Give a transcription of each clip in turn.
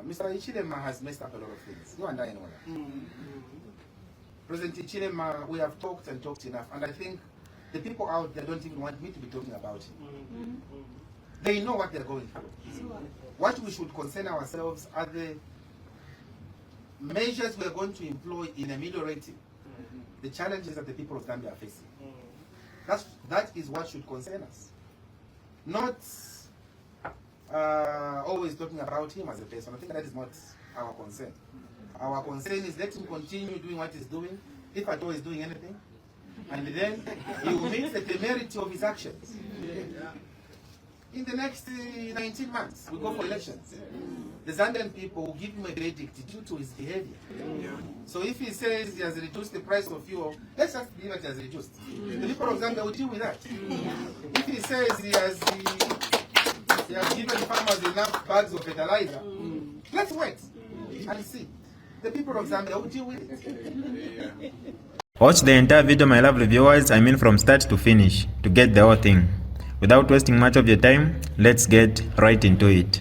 Mr. Ichilema has messed up a lot of things. You and I know that. President Ichilema, we have talked and talked enough, and I think the people out there don't even want me to be talking about him. They know what they're going through. What we should concern ourselves are the measures we're going to employ in ameliorating the challenges that the people of Zambia are facing. That is what should concern us. Not always talking about him as a person. I think that is not our concern. Our concern is let him continue doing what he's doing, if at all he's doing anything, and then he will meet the temerity of his actions. In the next 19 months, we go for elections. The Zambian people will give him a verdict due to his behavior. So if he says he has reduced the price of fuel, let's just believe that he has reduced. The people of Zambia will deal with that. If he says he has given farmers enough bags of fertilizer, let's wait and see. The people of Zambia will deal with it. Watch the entire video, my lovely viewers, from start to finish, to get the whole thing. Without wasting much of your time, let's get right into it.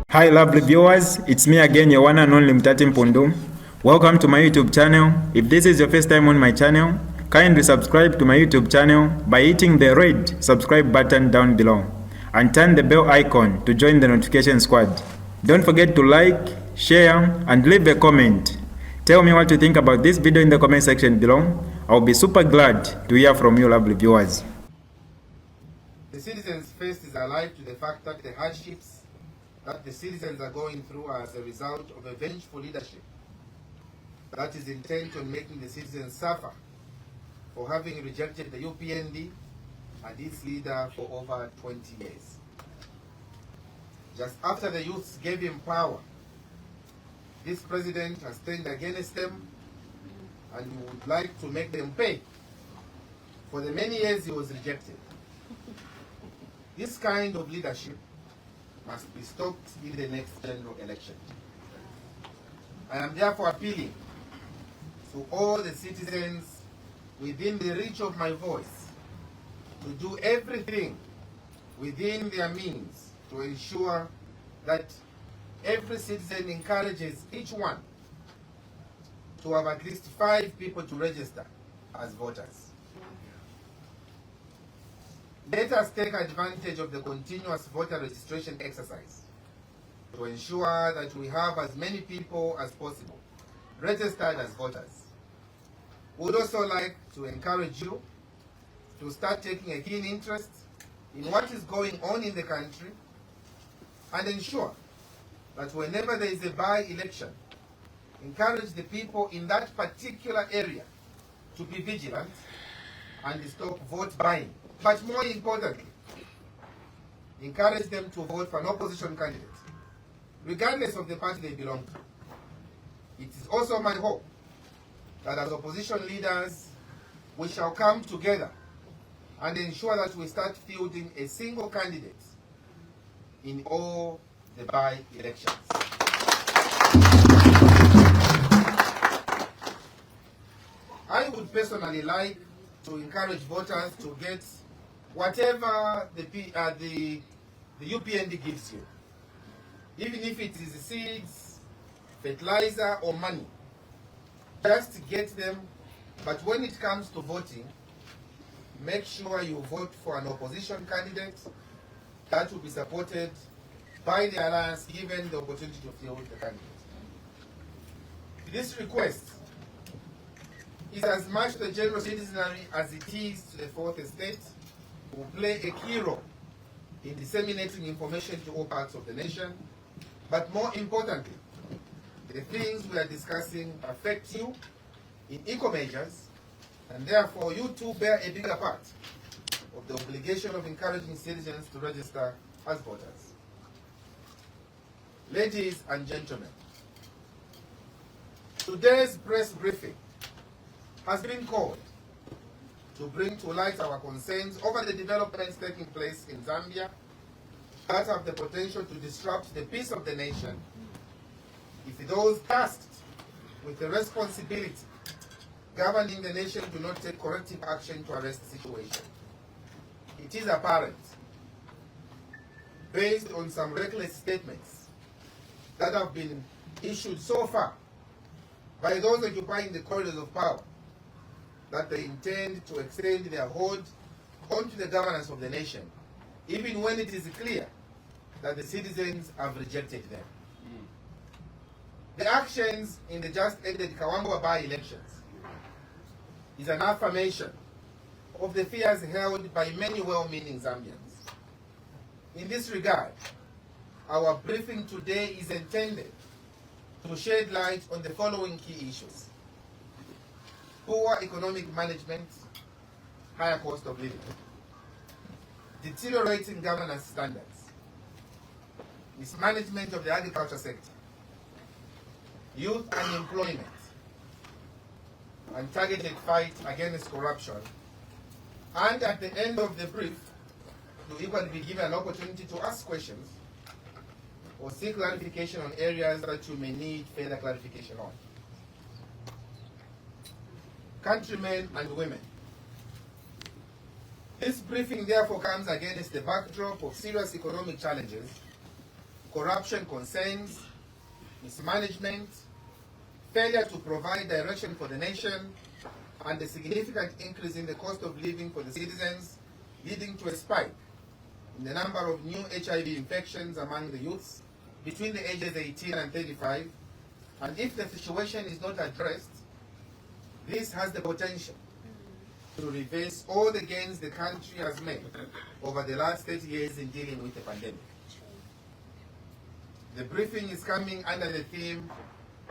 Hi lovely viewers, it's me again, your one and only Mutati Mpundu. Welcome to my YouTube channel. If this is your first time on my channel, kindly subscribe to my YouTube channel by hitting the red subscribe button down below and turn the bell icon to join the notification squad. Don't forget to like, share and leave a comment. Tell me what you think about this video in the comment section below. I'll be super glad to hear from you lovely viewers. The citizens first is alive to the fact that the hardships that the citizens are going through are as a result of a vengeful leadership that is intent on making the citizens suffer for having rejected the UPND and its leader for over 20 years. Just after the youths gave him power, this president has turned against them and would like to make them pay for the many years he was rejected. This kind of leadership must be stopped in the next general election. I am therefore appealing to all the citizens within the reach of my voice to do everything within their means to ensure that every citizen encourages each one to have at least 5 people to register as voters. Let us take advantage of the continuous voter registration exercise to ensure that we have as many people as possible registered as voters. We would also like to encourage you to start taking a keen interest in what is going on in the country and ensure that whenever there is a by-election, encourage the people in that particular area to be vigilant and stop vote buying. But more importantly, encourage them to vote for an opposition candidate, regardless of the party they belong to. It is also my hope that as opposition leaders, we shall come together and ensure that we start fielding a single candidate in all the by-elections. I would personally like to encourage voters to get whatever the UPND gives you, even if it is seeds, fertilizer or money. Just get them, but when it comes to voting, make sure you vote for an opposition candidate that will be supported by the alliance given the opportunity to field the candidate. This request is as much the general citizenry as it is to the fourth estate, who play a key role in disseminating information to all parts of the nation. But more importantly, the things we are discussing affect you in equal measures, and therefore you too bear a bigger part of the obligation of encouraging citizens to register as voters. Ladies and gentlemen, today's press briefing has been called to bring to light our concerns over the developments taking place in Zambia that have the potential to disrupt the peace of the nation if those tasked with the responsibility governing the nation do not take corrective action to arrest the situation. It is apparent, based on some reckless statements that have been issued so far by those occupying the corridors of power, that they intend to extend their hold onto the governance of the nation, even when it is clear that the citizens have rejected them. The actions in the just-ended Kawambwa by-elections is an affirmation of the fears held by many well-meaning Zambians. In this regard, our briefing today is intended to shed light on the following key issues: poor economic management, higher cost of living, deteriorating governance standards, mismanagement of the agriculture sector, youth unemployment, and targeted fight against corruption. And at the end of the brief, you equally be given an opportunity to ask questions or seek clarification on areas that you may need further clarification on. Countrymen and women, this briefing therefore comes against the backdrop of serious economic challenges, corruption concerns, mismanagement, failure to provide direction for the nation, and a significant increase in the cost of living for the citizens, leading to a spike in the number of new HIV infections among the youths between the ages 18 and 35. And if the situation is not addressed, this has the potential to reverse all the gains the country has made over the last 30 years in dealing with the pandemic. The briefing is coming under the theme,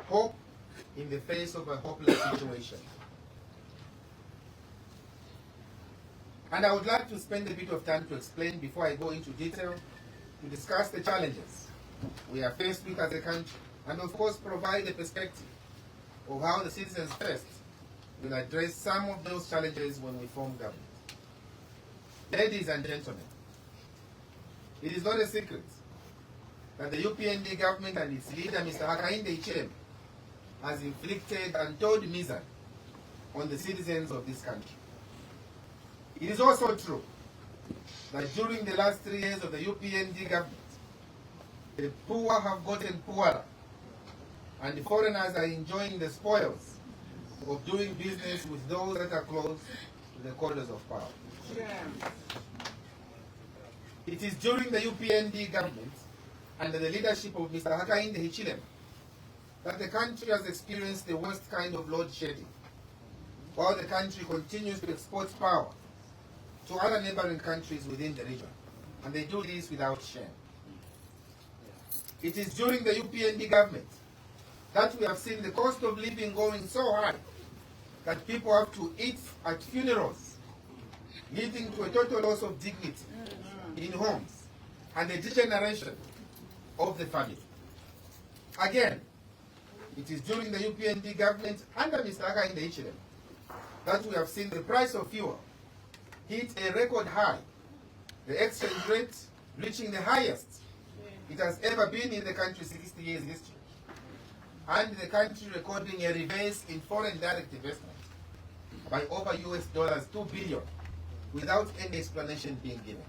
Hope in the Face of a Hopeless Situation. And I would like to spend a bit of time to explain, before I go into detail, to discuss the challenges we are faced with as a country, and of course provide a perspective of how the citizens first will address some of those challenges when we form government. Ladies and gentlemen, it is not a secret that the UPND government and its leader, Mr. Hakainde Hichilema, has inflicted untold misery on the citizens of this country. It is also true that during the last 3 years of the UPND government, the poor have gotten poorer, and the foreigners are enjoying the spoils of doing business with those that are close to the corridors of power. It is during the UPND government, under the leadership of Mr. Hakainde Hichilema, that the country has experienced the worst kind of load shedding, while the country continues to export power to other neighboring countries within the region, and they do this without shame. It is during the UPND government that we have seen the cost of living going so high that people have to eat at funerals, leading to a total loss of dignity in homes and a degeneration of the family. Again, it is during the UPND government under Mr. Hakainde Hichilema that we have seen the price of fuel hit a record high, the exchange rate reaching the highest it has ever been in the country's 60 years history, and the country recording a reverse in foreign direct investment by over US dollars 2 billion without any explanation being given.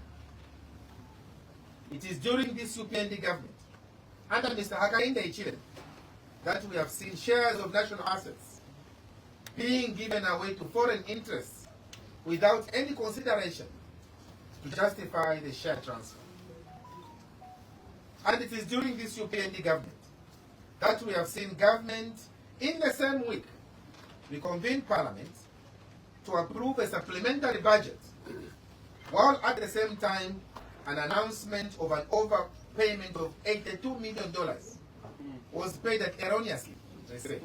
It is during this UPND government under Mr. Hakainde Hichilema that we have seen shares of national assets being given away to foreign interests without any consideration to justify the share transfer. And it is during this UPND government that we have seen government in the same week reconvene parliament to approve a supplementary budget, while at the same time an announcement of an overpayment of $82 million was paid erroneously, they say.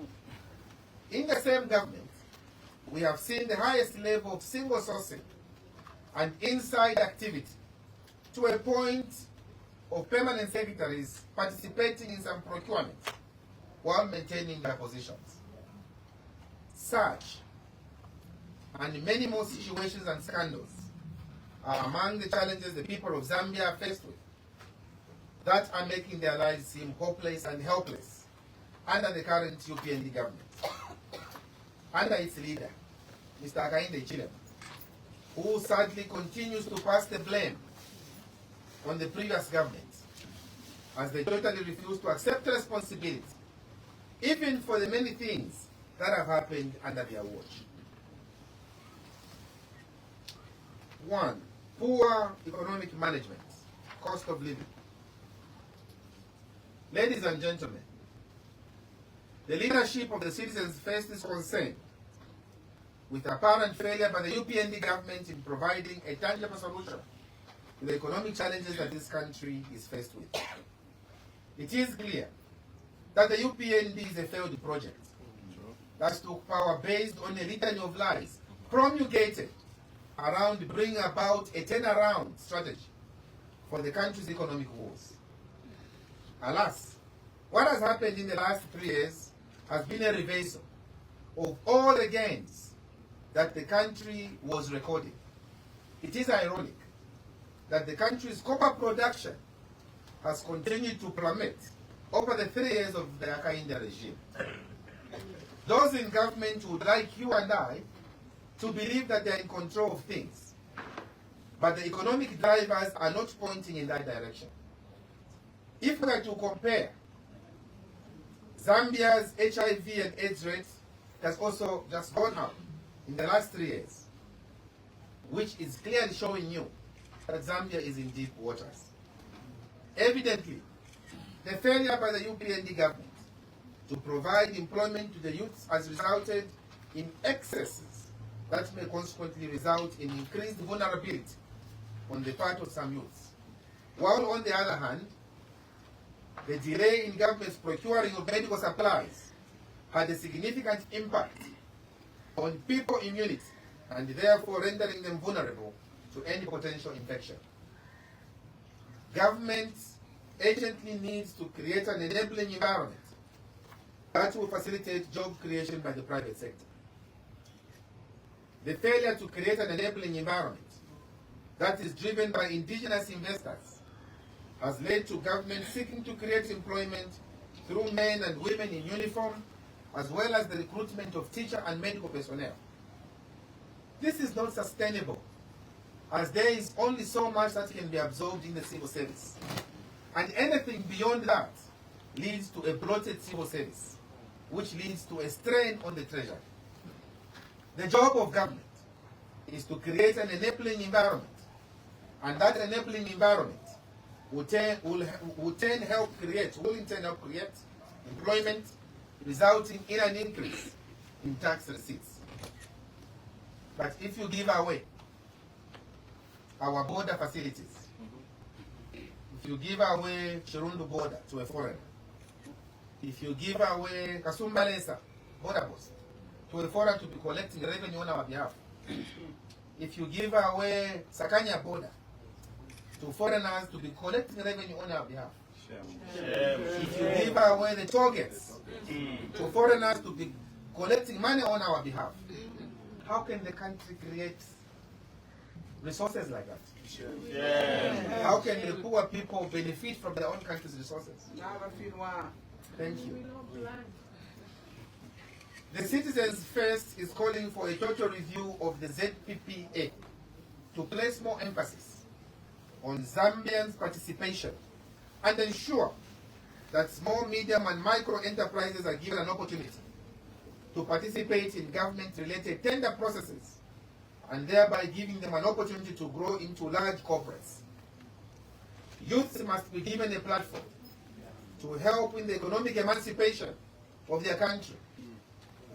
In the same government, we have seen the highest level of single sourcing and inside activity, to a point of permanent secretaries participating in some procurement while maintaining their positions. Such and many more situations and scandals are among the challenges the people of Zambia are faced with, that are making their lives seem hopeless and helpless under the current UPND government, under its leader, Mr. Hakainde Hichilema, who sadly continues to pass the blame on the previous government, as they totally refuse to accept responsibility, even for the many things that have happened under their watch. 1. Poor economic management, cost of living. Ladies and gentlemen, the leadership of the Citizens First is concerned with apparent failure by the UPND government in providing a tangible solution to the economic challenges that this country is faced with. It is clear that the UPND is a failed project that took power based on a litany of lies promulgated around bringing about a turnaround strategy for the country's economic woes. Alas, what has happened in the last 3 years has been a reversal of all the gains that the country was recording. It is ironic that the country's copper production has continued to plummet over the 3 years of the Hakainde regime. Those in government would like you and I to believe that they are in control of things, but the economic drivers are not pointing in that direction. If we are to compare, Zambia's HIV and AIDS rate has also just gone up in the last 3 years, which is clearly showing you that Zambia is in deep waters. Evidently, the failure by the UPND government to provide employment to the youths has resulted in excesses that may consequently result in increased vulnerability on the part of some youths. While on the other hand, the delay in government's procuring of medical supplies had a significant impact on people immunity and therefore rendering them vulnerable to any potential infection. Government urgently needs to create an enabling environment that will facilitate job creation by the private sector. The failure to create an enabling environment that is driven by indigenous investors has led to government seeking to create employment through men and women in uniform, as well as the recruitment of teacher and medical personnel. This is not sustainable, as there is only so much that can be absorbed in the civil service. And anything beyond that leads to a bloated civil service, which leads to a strain on the treasury. The job of government is to create an enabling environment, and that enabling environment will in turn help create employment, resulting in an increase in tax receipts. But if you give away our border facilities, if you give away Chirundu border to a foreigner, if you give away Kasumbalesa border post to a foreigner to be collecting revenue on our behalf, if you give away Sakanya border to foreigners to be collecting revenue on our behalf, if you give away the targets to foreigners to be collecting money on our behalf, how can the country create resources like that? How can the poor people benefit from their own country's resources? Thank you. The Citizens First is calling for a total review of the ZPPA to place more emphasis on Zambians' participation and ensure that small, medium and micro enterprises are given an opportunity to participate in government-related tender processes, and thereby giving them an opportunity to grow into large corporates. Youths must be given a platform to help in the economic emancipation of their country,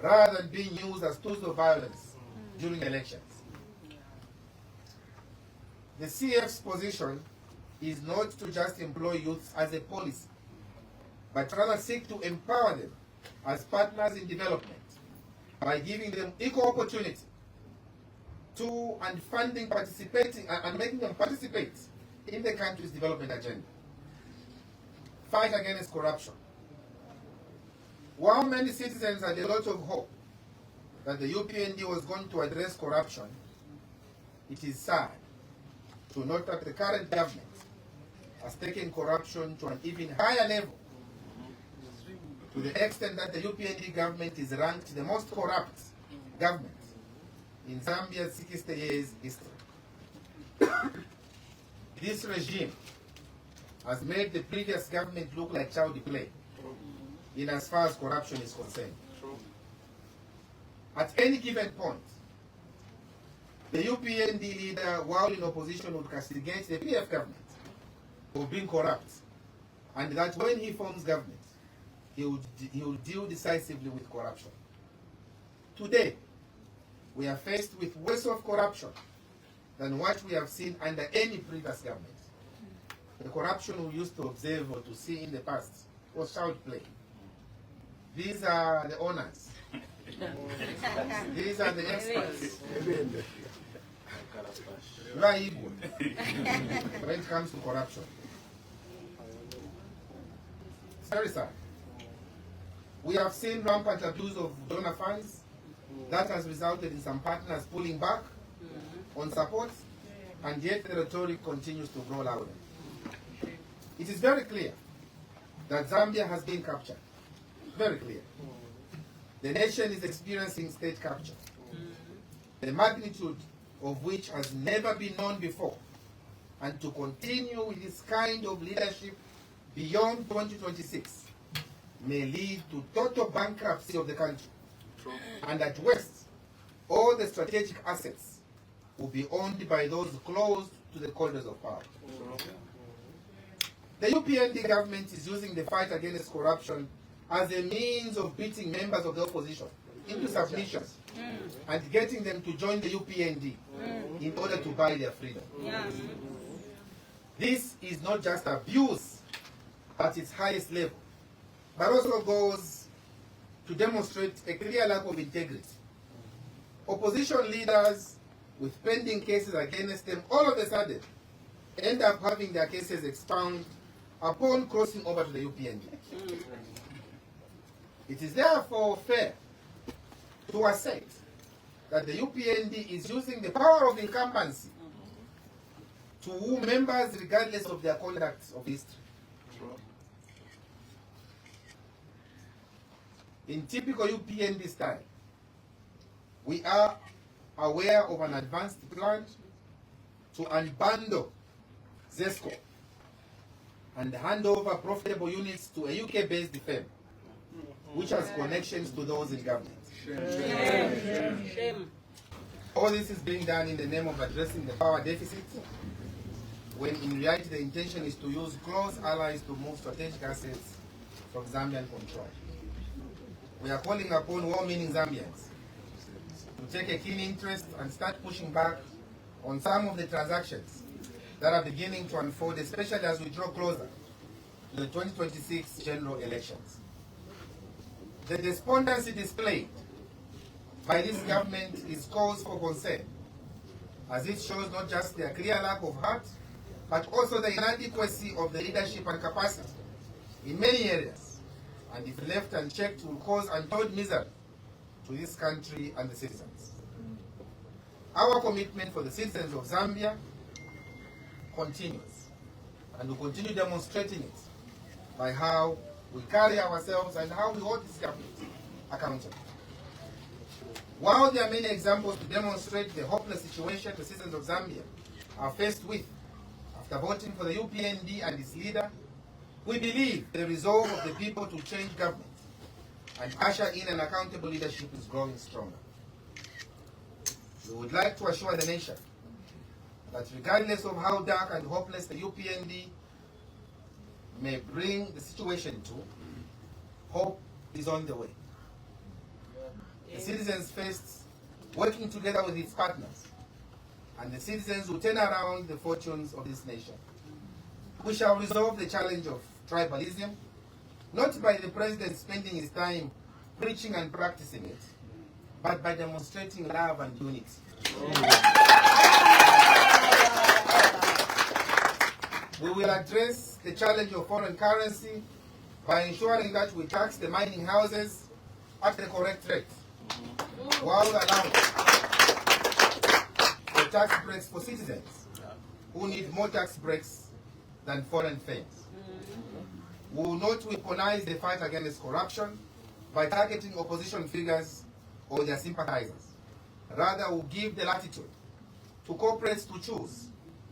rather than being used as tools of violence during elections. The CF's position is not to just employ youths as a policy, but rather seek to empower them as partners in development by giving them equal opportunity to and funding participating and making them participate in the country's development agenda. Fight against corruption. While many citizens had a lot of hope that the UPND was going to address corruption, it is sad to note that the current government has taken corruption to an even higher level to the extent that the UPND government is ranked the most corrupt government in Zambia's 60 years history. This regime has made the previous government look like child play in as far as corruption is concerned. At any given point, the UPND leader, while in opposition, would castigate the PF government for being corrupt, and that when he forms government, he will deal decisively with corruption. Today, we are faced with worse of corruption than what we have seen under any previous government. The corruption we used to observe or to see in the past was child play. These are the owners. These are the experts. You are equal when it comes to corruption. It's very sad. We have seen rampant abuse of donor funds that has resulted in some partners pulling back on support, and yet the rhetoric continues to grow louder. It is very clear that Zambia has been captured. Very clear. The nation is experiencing state capture, the magnitude of which has never been known before, and to continue with this kind of leadership beyond 2026 may lead to total bankruptcy of the country. And at worst, all the strategic assets will be owned by those close to the corridors of power. The UPND government is using the fight against corruption as a means of beating members of the opposition into submission and getting them to join the UPND in order to buy their freedom. This is not just abuse at its highest level, but also goes to demonstrate a clear lack of integrity. Opposition leaders with pending cases against them all of a sudden end up having their cases expounded upon crossing over to the UPND. It is therefore fair to assert that the UPND is using the power of incumbency to woo members regardless of their conduct of history. In typical UPND style, we are aware of an advanced plan to unbundle ZESCO and hand over profitable units to a UK-based firm, which has connections to those in government. Shame. All this is being done in the name of addressing the power deficit, when in reality the intention is to use close allies to move strategic assets from Zambian control. We are calling upon well-meaning Zambians to take a keen interest and start pushing back on some of the transactions that are beginning to unfold, especially as we draw closer to the 2026 general elections. The despondency displayed by this government is cause for concern, as it shows not just their clear lack of heart, but also the inadequacy of the leadership and capacity in many areas, and if left unchecked will cause untold misery to this country and the citizens. Our commitment for the citizens of Zambia continues, and we continue demonstrating it by how we carry ourselves and how we hold this government accountable. While there are many examples to demonstrate the hopeless situation the citizens of Zambia are faced with after voting for the UPND and its leader, we believe the resolve of the people to change government and usher in an accountable leadership is growing stronger. We would like to assure the nation that regardless of how dark and hopeless the UPND may bring the situation to, hope is on the way. The citizens first, working together with its partners, and the citizens will turn around the fortunes of this nation. We shall resolve the challenge of tribalism, not by the president spending his time preaching and practicing it, but by demonstrating love and unity. We will address the challenge of foreign currency by ensuring that we tax the mining houses at the correct rate, while allowing the tax breaks for citizens who need more tax breaks than foreign firms. We will not weaponize the fight against corruption by targeting opposition figures or their sympathizers. Rather, we'll give the latitude to corporates to choose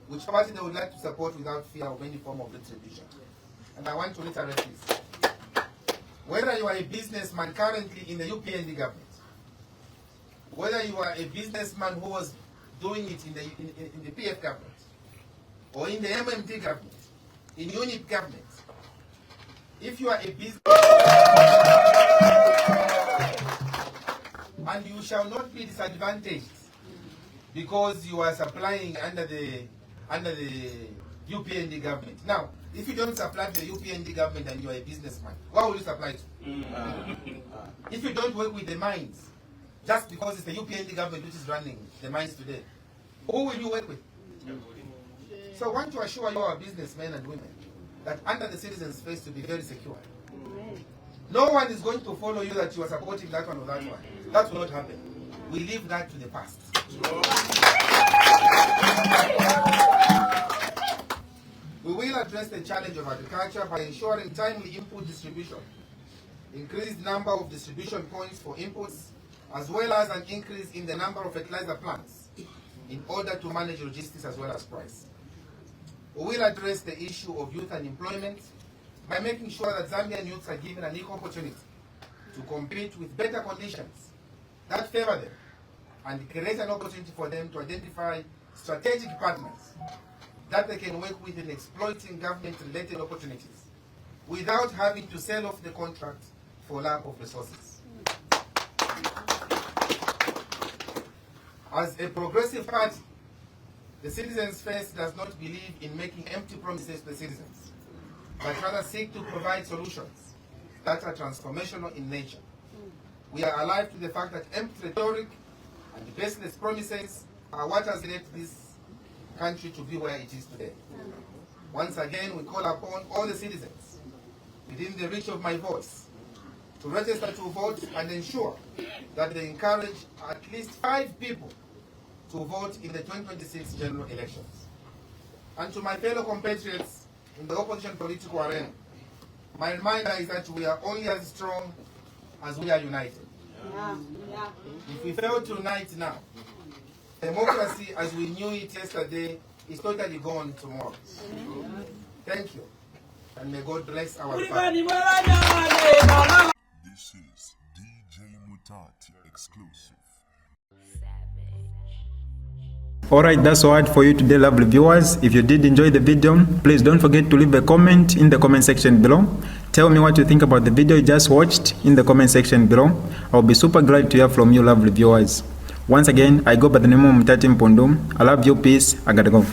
which party they would like to support without fear of any form of retribution. And I want to reiterate this. Whether you are a businessman currently in the UPND government, whether you are a businessman who was doing it in the PF government, or in the MMD government, in UNIP government, if you are a business, and you shall not be disadvantaged because you are supplying under the UPND government. Now, if you don't supply to the UPND government and you are a businessman, what will you supply to? If you don't work with the mines, just because it's the UPND government which is running the mines today, who will you work with? So I want to assure you, our businessmen and women, that under the citizens' face to be very secure. No one is going to follow you that you are supporting that one or that one. That will not happen. We leave that to the past. We will address the challenge of agriculture by ensuring timely input distribution, increased number of distribution points for inputs, as well as an increase in the number of fertilizer plants in order to manage logistics as well as price. We will address the issue of youth unemployment by making sure that Zambian youths are given an equal opportunity to compete with better conditions that favor them and create an opportunity for them to identify strategic partners that they can work with in exploiting government-related opportunities without having to sell off the contract for lack of resources. As a progressive party, the Citizens First does not believe in making empty promises to the citizens, but rather seek to provide solutions that are transformational in nature. We are alive to the fact that empty rhetoric and baseless promises are what has led this country to be where it is today. Once again, we call upon all the citizens within the reach of my voice to register to vote and ensure that they encourage at least 5 people to vote in the 2026 general elections. And to my fellow compatriots in the opposition political arena, my reminder is that we are only as strong as we are united. If we fail to unite now, democracy as we knew it yesterday is totally gone tomorrow. Thank you, and may God bless our family. This is DJ Mutati exclusive. Alright, that's all for you today, lovely viewers. If you did enjoy the video, please don't forget to leave a comment in the comment section below. Tell me what you think about the video you just watched in the comment section below. I'll be super glad to hear from you, lovely viewers. Once again, I go by the name of Mutati Mpundu. I love you, peace, I gotta go.